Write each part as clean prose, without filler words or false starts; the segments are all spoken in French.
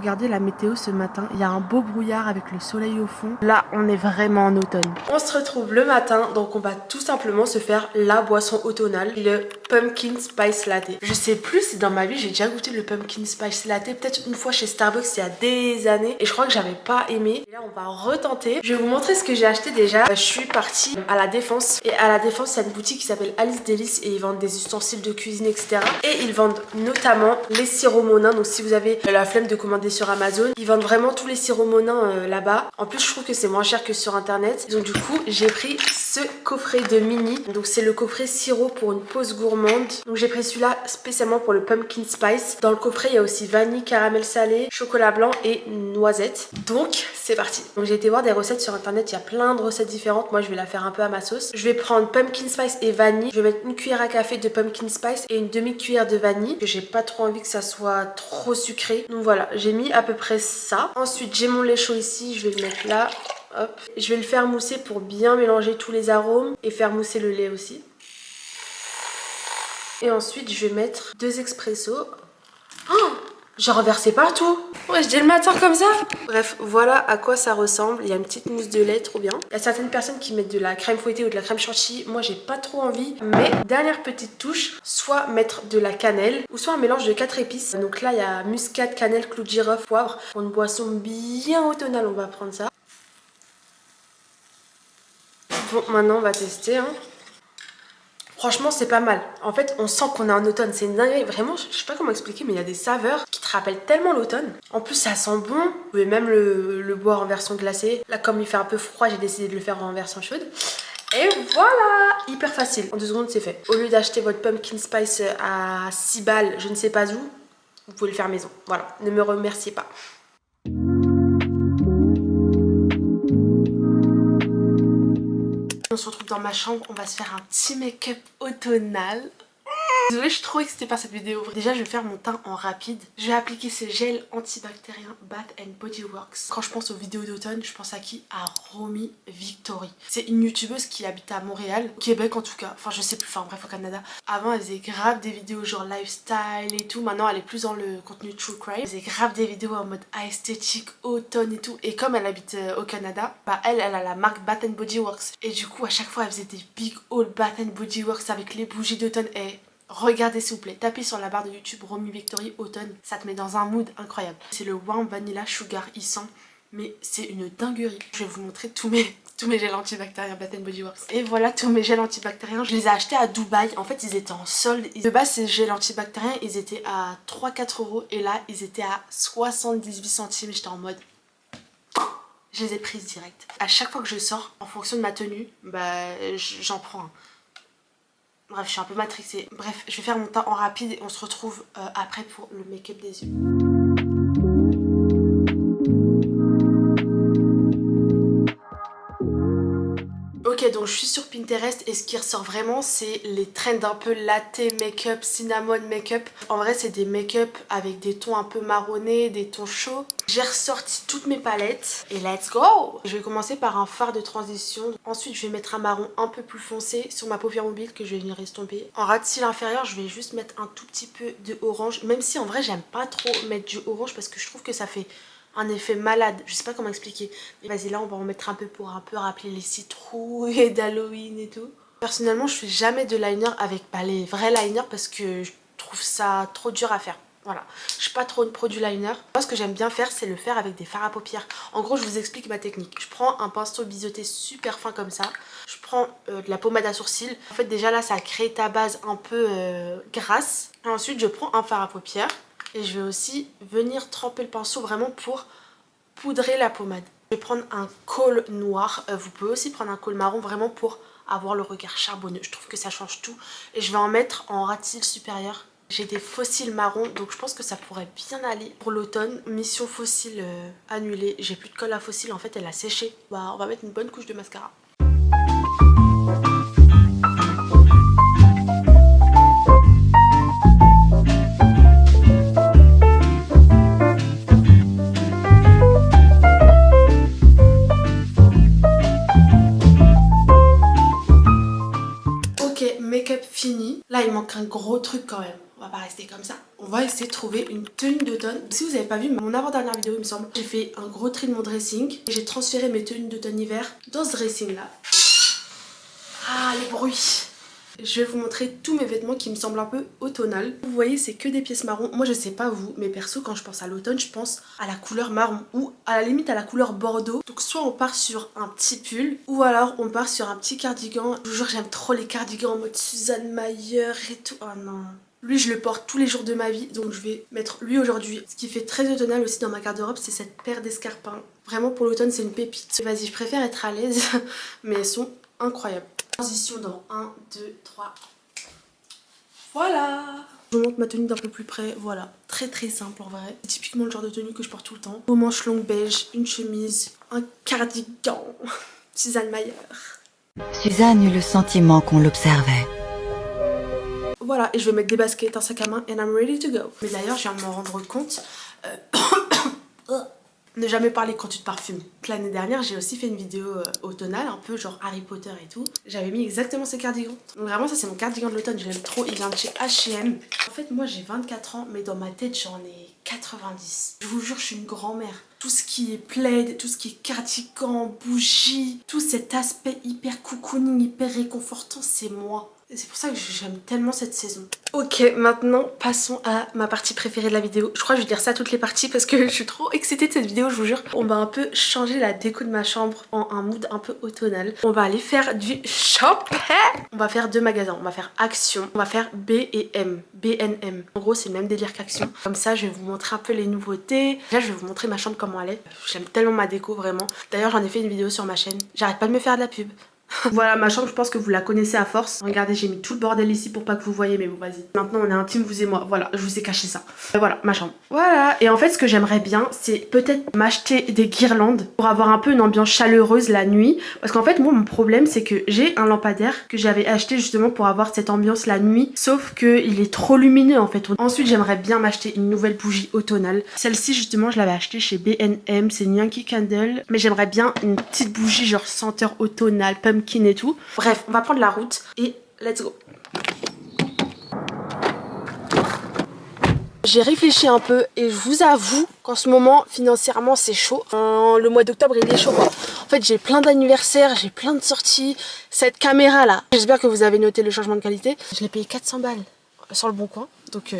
regarder la météo ce matin. Il y a un beau brouillard avec le soleil au fond. Là, on est vraiment en automne. On se retrouve le matin, donc on va tout simplement se faire la boisson automnale, le Pumpkin Spice Latte. Je sais plus si dans ma vie j'ai déjà goûté le Pumpkin Spice Latte, peut-être une fois chez Starbucks il y a des années, et je crois que j'avais pas aimé. Et là, on va retenter. Je vais vous montrer ce que j'ai acheté déjà. Je suis partie à la Défense, et à la Défense, il y a une boutique qui s'appelle Alice Délice, et ils vendent des ustensiles de cuisine, etc. Et ils vendent notamment les sirops Monin. Donc si vous avez la flemme de commander sur Amazon, ils vendent vraiment tous les sirops Monin là-bas. En plus, je trouve que c'est moins cher que sur internet. Donc du coup, j'ai pris ce coffret de mini. Donc c'est le coffret sirop pour une pause gourmande. Donc j'ai pris celui-là spécialement pour le pumpkin spice. Dans le coffret, il y a aussi vanille, caramel salé, chocolat blanc et noisette. Donc c'est parti. Donc j'ai été voir des recettes sur internet. Il y a plein de recettes différentes. Moi, je vais la faire un peu à ma sauce. Je vais prendre pumpkin spice et vanille. Je vais mettre une cuillère à café de pumpkin spice et une demi-cuillère de vanille. J'ai pas trop envie que ça soit trop sucré. Donc voilà, j'ai mis à peu près ça. Ensuite, j'ai mon lait chaud ici. Je vais le mettre là. Hop. Je vais le faire mousser pour bien mélanger tous les arômes et faire mousser le lait aussi. Et ensuite, je vais mettre 2 expressos. Oh, j'ai renversé partout. Ouais, je dis le matin comme ça. Bref, voilà à quoi ça ressemble. Il y a une petite mousse de lait, trop bien. Il y a certaines personnes qui mettent de la crème fouettée ou de la crème chantilly. Moi, j'ai pas trop envie. Mais dernière petite touche, soit mettre de la cannelle ou soit un mélange de 4 épices. Donc là, il y a muscade, cannelle, clou de girofle, poivre. Pour une boisson bien automnale, on va prendre ça. Bon, maintenant, on va tester, hein. Franchement, c'est pas mal. En fait, on sent qu'on est en automne. C'est une dinguerie. Vraiment, je sais pas comment expliquer, mais il y a des saveurs qui te rappellent tellement l'automne. En plus, ça sent bon. Vous pouvez même le boire en version glacée. Là, comme il fait un peu froid, j'ai décidé de le faire en version chaude. Et voilà! Hyper facile. En 2 secondes, c'est fait. Au lieu d'acheter votre pumpkin spice à 6 balles, je ne sais pas où, vous pouvez le faire maison. Voilà. Ne me remerciez pas. On se retrouve dans ma chambre, on va se faire un petit make-up automnal. Désolée, je suis trop excitée par cette vidéo. Déjà, je vais faire mon teint en rapide. Je vais appliquer ce gel antibactérien Bath Body Works. Quand je pense aux vidéos d'automne, je pense à qui? À Romy Victory. C'est une youtubeuse qui habite à Montréal, au Québec en tout cas. Enfin, je sais plus, enfin bref, au Canada. Avant, elle faisait grave des vidéos genre lifestyle et tout. Maintenant, elle est plus dans le contenu true crime. Elle faisait grave des vidéos en mode esthétique, automne et tout. Et comme elle habite au Canada, bah elle a la marque Bath Body Works. Et du coup, à chaque fois, elle faisait des big haul Bath Body Works avec les bougies d'automne. Et regardez s'il vous plaît, tapez sur la barre de YouTube Romy Victory automne, ça te met dans un mood incroyable. C'est le Warm Vanilla Sugar, il sent, mais c'est une dinguerie. Je vais vous montrer tous mes gels antibactériens Bath Body Works. Et voilà tous mes gels antibactériens, je les ai achetés à Dubaï. En fait, ils étaient en solde. De base, ces gels antibactériens, ils étaient à 3-4 € et là, ils étaient à 78 centimes. J'étais en mode... Je les ai prises direct. À chaque fois que je sors, en fonction de ma tenue, bah j'en prends un. Bref, je suis un peu matrixée. Bref, je vais faire mon teint en rapide et on se retrouve après pour le make-up des yeux. Ok, donc je suis sur Pinterest et ce qui ressort vraiment, c'est les trends un peu latte make-up, cinnamon make-up. En vrai, c'est des make-up avec des tons un peu marronnés, des tons chauds. J'ai ressorti toutes mes palettes et let's go! Je vais commencer par un fard de transition. Ensuite, je vais mettre un marron un peu plus foncé sur ma paupière mobile que je vais venir estomper. En ras de cils inférieur, je vais juste mettre un tout petit peu de orange. Même si en vrai, j'aime pas trop mettre du orange parce que je trouve que ça fait un effet malade, je sais pas comment expliquer. Vas-y, là on va en mettre un peu pour un peu rappeler les citrouilles d'Halloween et tout. Personnellement, je fais jamais de liner avec les vrais liners parce que je trouve ça trop dur à faire. Voilà, je suis pas trop une pro du liner. Moi, ce que j'aime bien faire, c'est le faire avec des fards à paupières. En gros, je vous explique ma technique. Je prends un pinceau biseauté super fin comme ça. Je prends de la pommade à sourcils. En fait, déjà là, ça crée ta base un peu grasse. Et ensuite, je prends un fard à paupières. Et je vais aussi venir tremper le pinceau vraiment pour poudrer la pommade. Je vais prendre un col noir. Vous pouvez aussi prendre un col marron vraiment pour avoir le regard charbonneux. Je trouve que ça change tout. Et je vais en mettre en ras de cils supérieur. J'ai des faux cils marrons, donc je pense que ça pourrait bien aller pour l'automne. Mission faux cils annulée. J'ai plus de colle à faux cils, en fait elle a séché. Bah, on va mettre une bonne couche de mascara. Ok, make-up fini. Là il manque un gros truc quand même. on va pas rester comme ça. On va essayer de trouver une tenue d'automne. Si vous avez pas vu mon avant-dernière vidéo, il me semble, j'ai fait un gros tri de mon dressing. Et j'ai transféré mes tenues d'automne-hiver dans ce dressing-là. Ah, les bruits! Je vais vous montrer tous mes vêtements qui me semblent un peu automnal. Vous voyez, c'est que des pièces marron. Moi, je sais pas vous, mais perso, quand je pense à l'automne, je pense à la couleur marron ou à la limite à la couleur bordeaux. Donc soit on part sur un petit pull ou alors on part sur un petit cardigan. Je vous jure, j'aime trop les cardigans en mode Suzanne Mayer et tout. Oh non. Lui, je le porte tous les jours de ma vie, donc je vais mettre lui aujourd'hui. Ce qui fait très automnal aussi dans ma garde-robe, c'est cette paire d'escarpins. Vraiment, pour l'automne, c'est une pépite. Vas-y, je préfère être à l'aise, mais elles sont incroyables. Transition dans 1, 2, 3. Voilà. Je vous montre ma tenue d'un peu plus près. Voilà, très très simple en vrai. C'est typiquement le genre de tenue que je porte tout le temps. Aux manches longues beige, une chemise, un cardigan. Suzanne Mayer. Suzanne eut le sentiment qu'on l'observait. Voilà, et je vais mettre des baskets, un sac à main, and I'm ready to go. Mais d'ailleurs, je viens de m'en rendre compte. Ne jamais parler quand tu te parfumes. L'année dernière, j'ai aussi fait une vidéo automnale, un peu genre Harry Potter et tout. J'avais mis exactement ce cardigan. Donc vraiment, ça c'est mon cardigan de l'automne, je l'aime trop. Il vient de chez H&M. En fait, moi j'ai 24 ans, mais dans ma tête, j'en ai 90. Je vous jure, je suis une grand-mère. Tout ce qui est plaid, tout ce qui est cardigan, bougie, tout cet aspect hyper cocooning, hyper réconfortant, c'est moi. Et c'est pour ça que j'aime tellement cette saison. Ok, maintenant passons à ma partie préférée de la vidéo. Je crois que je vais dire ça à toutes les parties parce que je suis trop excitée de cette vidéo, je vous jure. On va un peu changer la déco de ma chambre en un mood un peu automnal. On va aller faire du shopping. On va faire deux magasins. On va faire Action. On va faire B et M. BNM. En gros, c'est le même délire qu'Action. Comme ça, je vais vous montrer un peu les nouveautés. Là, je vais vous montrer ma chambre comment elle est. J'aime tellement ma déco, vraiment. D'ailleurs, j'en ai fait une vidéo sur ma chaîne. J'arrête pas de me faire de la pub. Voilà ma chambre, je pense que vous la connaissez à force. Regardez, j'ai mis tout le bordel ici pour pas que vous voyez, mais bon vas-y. Maintenant on est intime, vous et moi. Voilà, je vous ai caché ça. Voilà, ma chambre. Voilà, et en fait ce que j'aimerais bien, c'est peut-être m'acheter des guirlandes pour avoir un peu une ambiance chaleureuse la nuit. Parce qu'en fait moi mon problème c'est que j'ai un lampadaire que j'avais acheté justement pour avoir cette ambiance la nuit. Sauf qu'il est trop lumineux en fait. Ensuite j'aimerais bien m'acheter une nouvelle bougie automnale. Celle-ci justement je l'avais achetée chez BNM, c'est une Yankee Candle. Mais j'aimerais bien une petite bougie genre senteur automnale, pumpkin et tout. Bref, on va prendre la route et let's go. J'ai réfléchi un peu et je vous avoue qu'en ce moment financièrement c'est chaud. Le mois d'octobre il est chaud quoi. En fait j'ai plein d'anniversaires, j'ai plein de sorties. Cette caméra là, j'espère que vous avez noté le changement de qualité. Je l'ai payé 400 balles sur le bon coin. Donc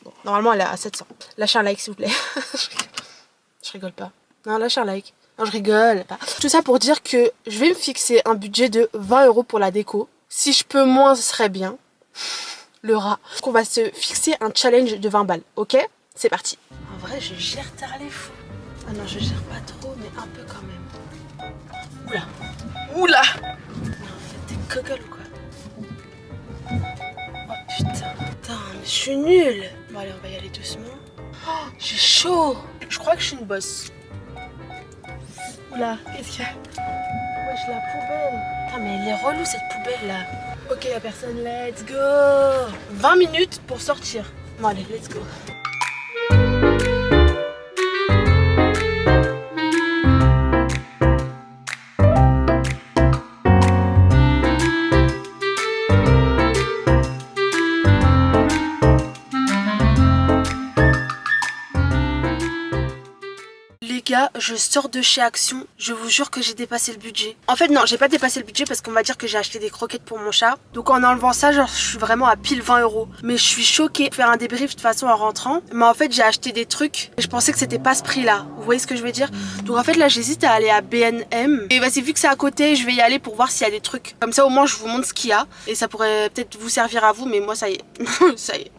bon, normalement elle est à 700. Lâchez un like s'il vous plaît. Je rigole pas. Non, lâchez un like. Non, je rigole pas. Tout ça pour dire que je vais me fixer un budget de 20 € pour la déco. Si je peux moins, ce serait bien. Le rat. Donc on va se fixer un challenge de 20 balles, ok? C'est parti. En vrai, je gère tard les fous. Ah non, je gère pas trop, mais un peu quand même. Oula. Oula. Mais en fait, t'es gogol ou quoi? Oh putain. Putain, mais je suis nulle. Bon allez, on va y aller doucement. Oh, j'ai chaud. Je crois que je suis une bosse. Oula, qu'est-ce qu'il y a? Wesh, la poubelle. Putain, mais elle est relou cette poubelle là. Ok, y'a personne, let's go. 20 minutes pour sortir. Bon, allez, let's go. Gars, je sors de chez Action, je vous jure que j'ai dépassé le budget. En fait non, j'ai pas dépassé le budget parce qu'on va dire que j'ai acheté des croquettes pour mon chat. Donc en enlevant ça, genre je suis vraiment à pile 20 €. Mais je suis choquée de faire un débrief de toute façon en rentrant. Mais en fait j'ai acheté des trucs et je pensais que c'était pas ce prix là. Vous voyez ce que je veux dire? Donc en fait là j'hésite à aller à BNM. Et vas-y, vu que c'est à côté, je vais y aller pour voir s'il y a des trucs. Comme ça au moins je vous montre ce qu'il y a. Et ça pourrait peut-être vous servir à vous, mais moi ça y est. Ça y est.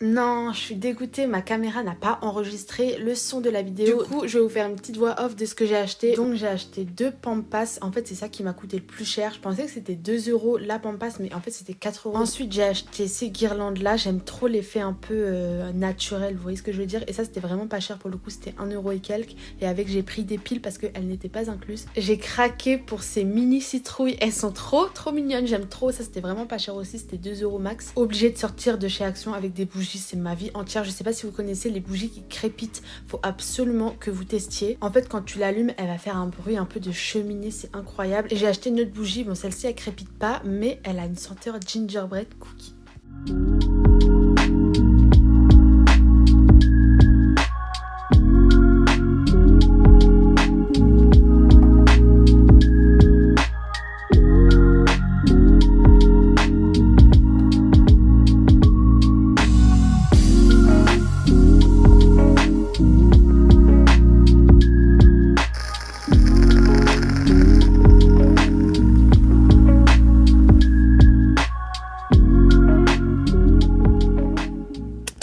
Non, je suis dégoûtée, ma caméra n'a pas enregistré le son de la vidéo. Du coup, je vais vous faire une petite voix off de ce que j'ai acheté. Donc j'ai acheté 2 Pampas. En fait, c'est ça qui m'a coûté le plus cher. Je pensais que c'était 2 € la Pampas, mais en fait c'était 4 €. Ensuite, j'ai acheté ces guirlandes là. J'aime trop l'effet un peu naturel, vous voyez ce que je veux dire. Et ça, c'était vraiment pas cher pour le coup, c'était 1 € et quelques. Et avec, j'ai pris des piles parce qu'elles n'étaient pas incluses. J'ai craqué pour ces mini citrouilles. Elles sont trop mignonnes, j'aime trop. Ça, c'était vraiment pas cher aussi, c'était 2 € max. Obligée de sortir de chez Action avec des bougies, c'est ma ma vie entière. Je sais pas si vous connaissez les bougies qui crépitent. Faut absolument que vous testiez. En fait, quand tu l'allumes, elle va faire un bruit un peu de cheminée. C'est incroyable. Et j'ai acheté une autre bougie. Bon, celle-ci, elle crépite pas, mais elle a une senteur gingerbread cookie.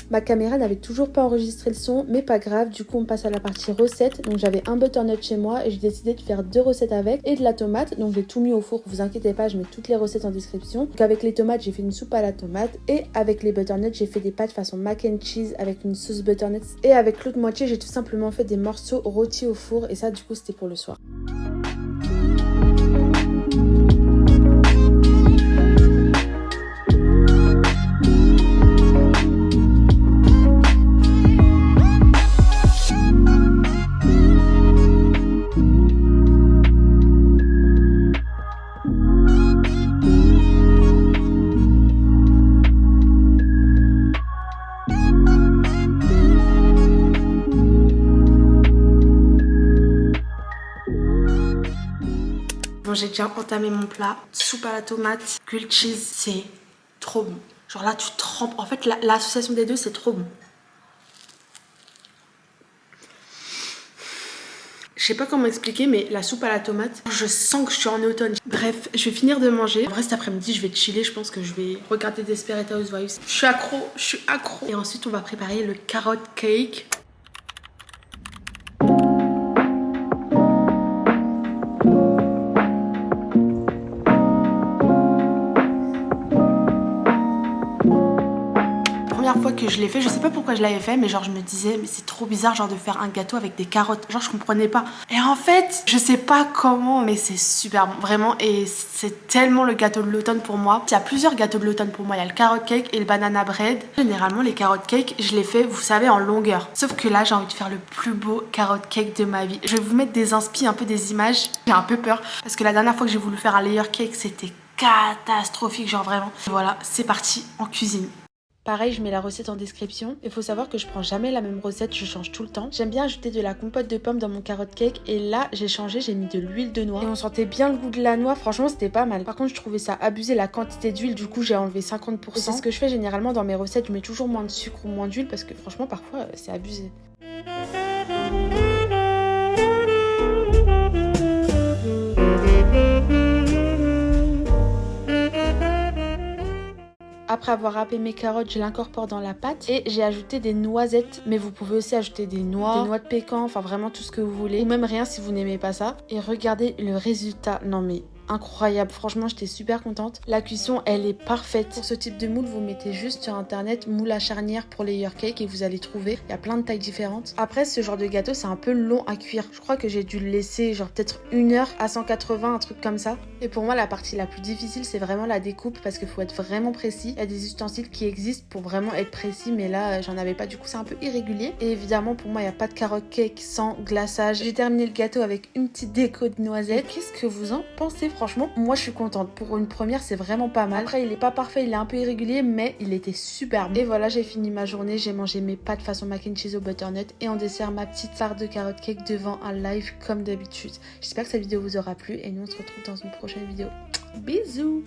Ma caméra n'avait toujours pas enregistré le son, mais pas grave, du coup on passe à la partie recette. Donc j'avais un butternut chez moi et j'ai décidé de faire 2 recettes avec et de la tomate. Donc j'ai tout mis au four, vous inquiétez pas, je mets toutes les recettes en description. Donc avec les tomates, j'ai fait une soupe à la tomate et avec les butternuts, j'ai fait des pâtes façon mac and cheese avec une sauce butternut. Et avec l'autre moitié, j'ai tout simplement fait des morceaux rôtis au four et ça du coup c'était pour le soir. Bon, j'ai déjà entamé mon plat. Soupe à la tomate, grilled cheese, c'est trop bon. Genre là, tu trempes. En fait, l'association des deux, c'est trop bon. Je sais pas comment expliquer, mais la soupe à la tomate, je sens que je suis en automne. Bref, je vais finir de manger. En vrai, cet après-midi, je vais chiller. Je pense que je vais regarder Desperate Housewives. Je suis accro. Et ensuite, on va préparer le carrot cake. Fois que je l'ai fait, je sais pas pourquoi je l'avais fait, mais genre je me disais mais c'est trop bizarre genre de faire un gâteau avec des carottes, genre je comprenais pas. Et en fait je sais pas comment, mais c'est super bon vraiment, et c'est tellement le gâteau de l'automne pour moi. Il y a plusieurs gâteaux de l'automne pour moi, il y a le carrot cake et le banana bread. Généralement les carrot cake je les fais, vous savez, en longueur, sauf que là j'ai envie de faire le plus beau carrot cake de ma vie. Je vais vous mettre des inspi, un peu des images. J'ai un peu peur parce que la dernière fois que j'ai voulu faire un layer cake c'était catastrophique, genre vraiment. Voilà, c'est parti en cuisine. Pareil, je mets la recette en description. Il faut savoir que je prends jamais la même recette, je change tout le temps. J'aime bien ajouter de la compote de pommes dans mon carrot cake et là j'ai changé, j'ai mis de l'huile de noix et on sentait bien le goût de la noix, franchement c'était pas mal. Par contre je trouvais ça abusé la quantité d'huile, du coup j'ai enlevé 50%. C'est ce que je fais généralement dans mes recettes, je mets toujours moins de sucre ou moins d'huile parce que franchement parfois c'est abusé. Après avoir râpé mes carottes, je l'incorpore dans la pâte et j'ai ajouté des noisettes. Mais vous pouvez aussi ajouter des noix de pécan, enfin vraiment tout ce que vous voulez. Ou même rien si vous n'aimez pas ça. Et regardez le résultat. Non mais incroyable, franchement j'étais super contente. La cuisson elle est parfaite. Pour ce type de moule vous mettez juste sur internet moule à charnière pour layer cake et vous allez trouver, il y a plein de tailles différentes. Après ce genre de gâteau c'est un peu long à cuire, je crois que j'ai dû le laisser genre peut-être 1 heure à 180, un truc comme ça. Et pour moi la partie la plus difficile c'est vraiment la découpe parce qu'il faut être vraiment précis. Il y a des ustensiles qui existent pour vraiment être précis mais là j'en avais pas, du coup c'est un peu irrégulier. Et évidemment pour moi il n'y a pas de carrot cake sans glaçage. J'ai terminé le gâteau avec une petite déco de noisettes. Qu'est-ce que vous en pensez? Franchement, moi je suis contente. Pour une première, c'est vraiment pas mal. Après, il est pas parfait, il est un peu irrégulier, mais il était super bon. Et voilà, j'ai fini ma journée. J'ai mangé mes pâtes façon mac and cheese au butternut et en dessert ma petite tarte de carrot cake devant un live comme d'habitude. J'espère que cette vidéo vous aura plu et nous on se retrouve dans une prochaine vidéo. Bisous.